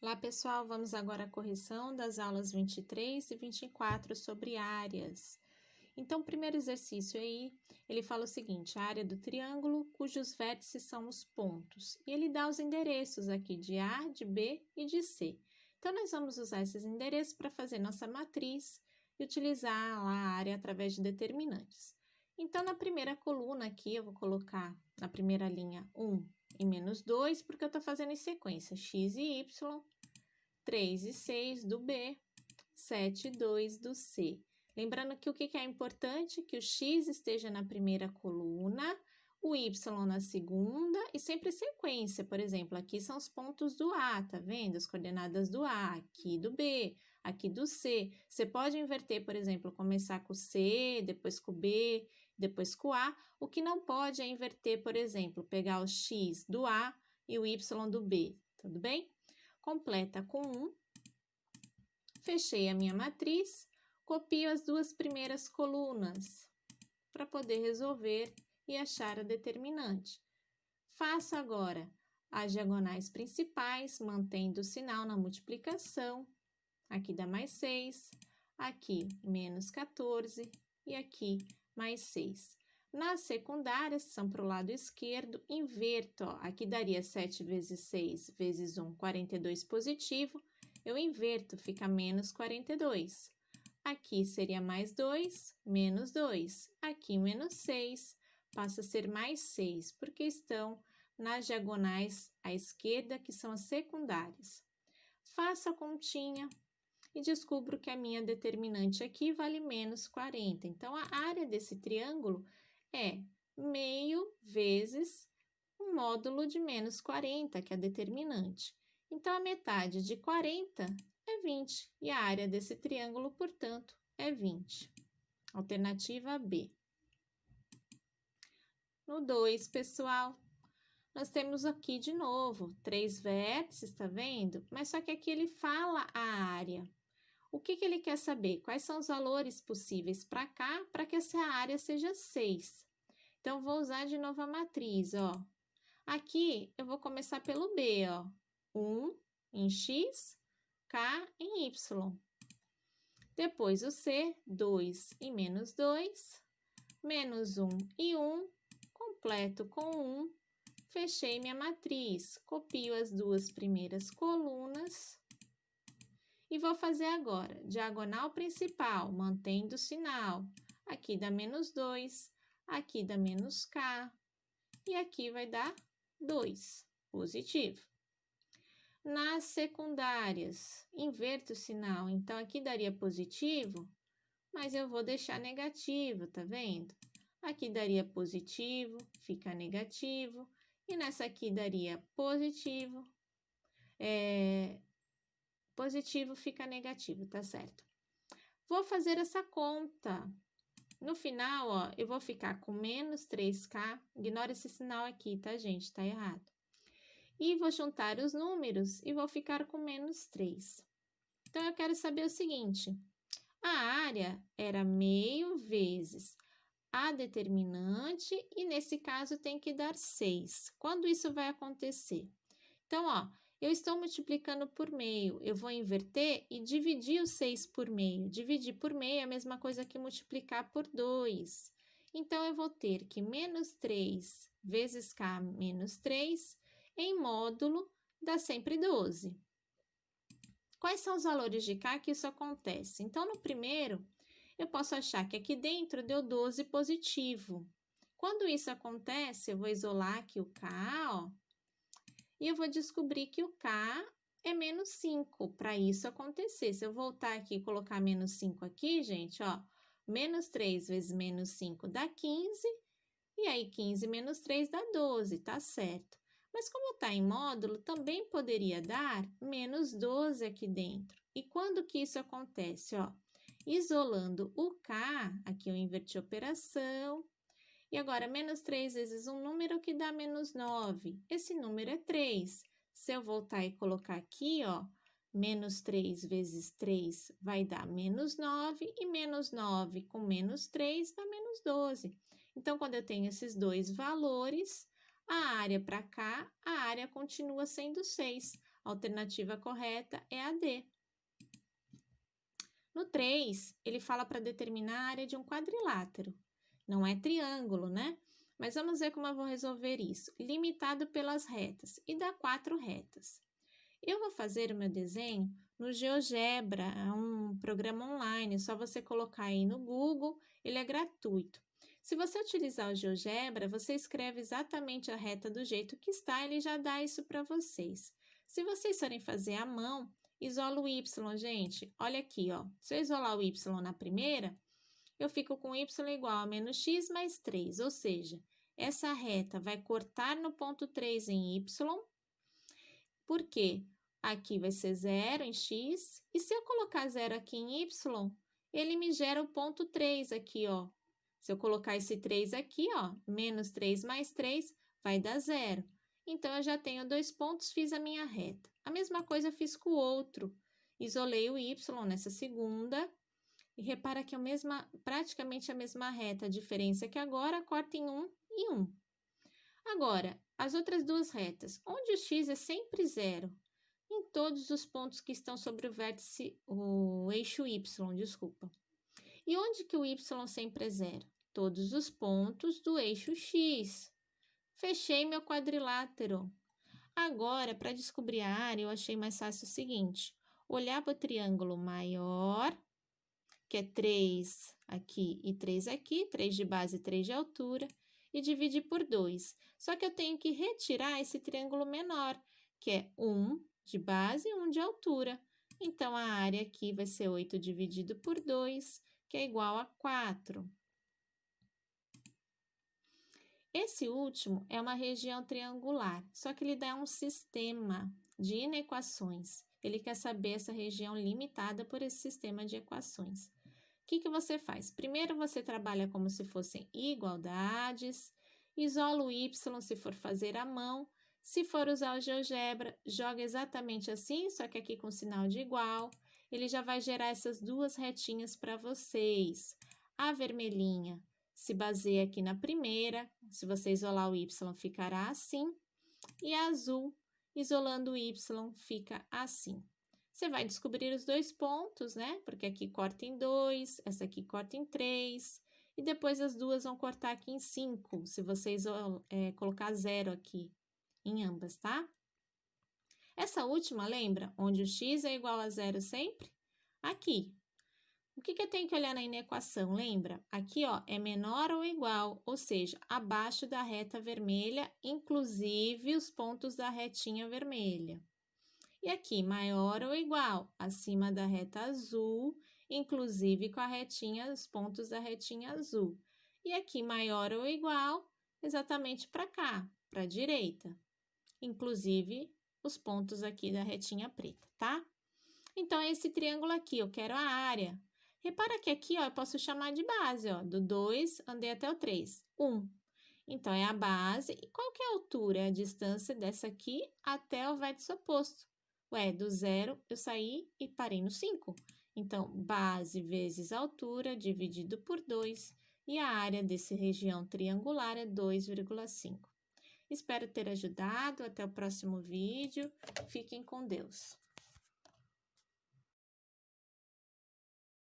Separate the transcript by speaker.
Speaker 1: Olá, pessoal, vamos agora à correção das aulas 23 e 24 sobre áreas. Então, o primeiro exercício aí, ele fala o seguinte: a área do triângulo, cujos vértices são os pontos. E ele dá os endereços aqui de A, de B e de C. Então, nós vamos usar esses endereços para fazer nossa matriz e utilizar lá a área através de determinantes. Então, na primeira coluna aqui, eu vou colocar na primeira linha 1 e menos 2, porque eu estou fazendo em sequência x e y, 3 e 6 do B, 7 e 2 do C. Lembrando que o que é importante? Que o x esteja na primeira coluna, o y na segunda e sempre sequência. Por exemplo, aqui são os pontos do A, tá vendo? As coordenadas do A, aqui do B, aqui do C. Você pode inverter, por exemplo, começar com o C, depois com o B, depois com o A. O que não pode é inverter, por exemplo, pegar o x do A e o y do B, tudo bem? Completa com 1, fechei a minha matriz, copio as duas primeiras colunas para poder resolver e achar a determinante. Faço agora as diagonais principais, mantendo o sinal na multiplicação. Aqui dá mais 6, aqui menos 14 e aqui mais 6. Nas secundárias, que são para o lado esquerdo, inverto. Ó. Aqui daria 7 vezes 6 vezes 1, 42 positivo. Eu inverto, fica menos 42. Aqui seria mais 2, menos 2. Aqui menos 6, passa a ser mais 6, porque estão nas diagonais à esquerda, que são as secundárias. Faço a continha e descubro que a minha determinante aqui vale menos 40. Então, a área desse triângulo é meio vezes um módulo de menos 40, que é a determinante. Então, a metade de 40 é 20, e a área desse triângulo, portanto, é 20. Alternativa B. No 2, pessoal, nós temos aqui de novo 3 vértices, tá vendo? Mas só que aqui ele fala a área. O que ele quer saber? Quais são os valores possíveis para cá, para que essa área seja 6. Então, vou usar de novo a matriz, ó. Aqui, eu vou começar pelo B, ó. 1 em x, k em y. Depois, o C, 2 e menos 2, menos 1 e 1, completo com 1, fechei minha matriz, copio as duas primeiras colunas. E vou fazer agora, diagonal principal, mantendo o sinal. Aqui dá menos 2, aqui dá menos k, e aqui vai dar 2, positivo. Nas secundárias, inverto o sinal, então aqui daria positivo, mas eu vou deixar negativo, tá vendo? Aqui daria positivo, fica negativo, e nessa aqui daria positivo, positivo fica negativo, tá certo? Vou fazer essa conta. No final, ó, eu vou ficar com menos 3k, ignora esse sinal aqui, tá, gente? Tá errado. E vou juntar os números e vou ficar com menos 3. Então, eu quero saber o seguinte: a área era meio vezes a determinante e, nesse caso, tem que dar 6. Quando isso vai acontecer? Então, ó, eu estou multiplicando por meio, eu vou inverter e dividir o 6 por meio. Dividir por meio é a mesma coisa que multiplicar por 2. Então, eu vou ter que menos 3 vezes k menos 3 em módulo dá sempre 12. Quais são os valores de k que isso acontece? Então, no primeiro, eu posso achar que aqui dentro deu 12 positivo. Quando isso acontece, eu vou isolar aqui o k, ó, e eu vou descobrir que o k é menos 5 para isso acontecer. Se eu voltar aqui e colocar menos 5 aqui, gente, ó, menos 3 vezes menos 5 dá 15, e aí 15 menos 3 dá 12, tá certo. Mas como está em módulo, também poderia dar menos 12 aqui dentro. E quando que isso acontece? Ó, isolando o k, aqui eu inverti a operação, e agora, menos 3 vezes um número que dá menos 9. Esse número é 3. Se eu voltar e colocar aqui, ó, menos 3 vezes 3 vai dar menos 9, e menos 9 com menos 3 dá menos 12. Então, quando eu tenho esses dois valores, a área para cá, a área continua sendo 6. A alternativa correta é a D. No 3, ele fala para determinar a área de um quadrilátero. Não é triângulo, né? Mas vamos ver como eu vou resolver isso. Limitado pelas retas, e dá 4 retas. Eu vou fazer o meu desenho no GeoGebra, é um programa online, é só você colocar aí no Google, ele é gratuito. Se você utilizar o GeoGebra, você escreve exatamente a reta do jeito que está, ele já dá isso para vocês. Se vocês forem fazer à mão, isola o Y, gente. Olha aqui, ó. Se eu isolar o Y na primeira, eu fico com y igual a menos x mais 3, ou seja, essa reta vai cortar no ponto 3 em y, porque aqui vai ser 0 em x, e se eu colocar 0 aqui em y, ele me gera o ponto 3 aqui, ó. Se eu colocar esse 3 aqui, ó, menos 3 mais 3 vai dar 0. Então, eu já tenho 2 pontos, fiz a minha reta. A mesma coisa eu fiz com o outro. Isolei o y nessa segunda, e repara que é praticamente a mesma reta, a diferença é que agora corta em 1 e 1. Agora, as outras duas retas, onde o x é sempre 0, em todos os pontos que estão sobre o vértice, o eixo y, desculpa. E onde que o y sempre é 0? Todos os pontos do eixo x. Fechei meu quadrilátero. Agora, para descobrir a área, eu achei mais fácil o seguinte: olhar para o triângulo maior, que é 3 aqui e 3 aqui, 3 de base e 3 de altura, e dividir por 2. Só que eu tenho que retirar esse triângulo menor, que é 1 de base e 1 de altura. Então, a área aqui vai ser 8 dividido por 2, que é igual a 4. Esse último é uma região triangular, só que ele dá um sistema de inequações. Ele quer saber essa região limitada por esse sistema de equações. O que você faz? Primeiro, você trabalha como se fossem igualdades, isola o y se for fazer à mão. Se for usar o GeoGebra, joga exatamente assim, só que aqui com sinal de igual. Ele já vai gerar essas duas retinhas para vocês. A vermelhinha se baseia aqui na primeira, se você isolar o y, ficará assim. E a azul, isolando o y, fica assim. Você vai descobrir os 2 pontos, né? Porque aqui corta em 2, essa aqui corta em 3, e depois as duas vão cortar aqui em 5, se você colocar 0 aqui em ambas, tá? Essa última, lembra? Onde o x é igual a 0 sempre? Aqui. O que eu tenho que olhar na inequação? Lembra? Aqui, ó, é menor ou igual, ou seja, abaixo da reta vermelha, inclusive os pontos da retinha vermelha. E aqui, maior ou igual, acima da reta azul, inclusive com a retinha, os pontos da retinha azul. E aqui, maior ou igual, exatamente para cá, para a direita, inclusive os pontos aqui da retinha preta, tá? Então, esse triângulo aqui, eu quero a área. Repara que aqui, ó, eu posso chamar de base, ó, do 2, andei até o 3, 1. Então, é a base. E qual que é a altura? É a distância dessa aqui até o vértice oposto. Ué, do 0 eu saí e parei no 5. Então, base vezes altura dividido por 2. E a área dessa região triangular é 2,5. Espero ter ajudado. Até o próximo vídeo. Fiquem com Deus.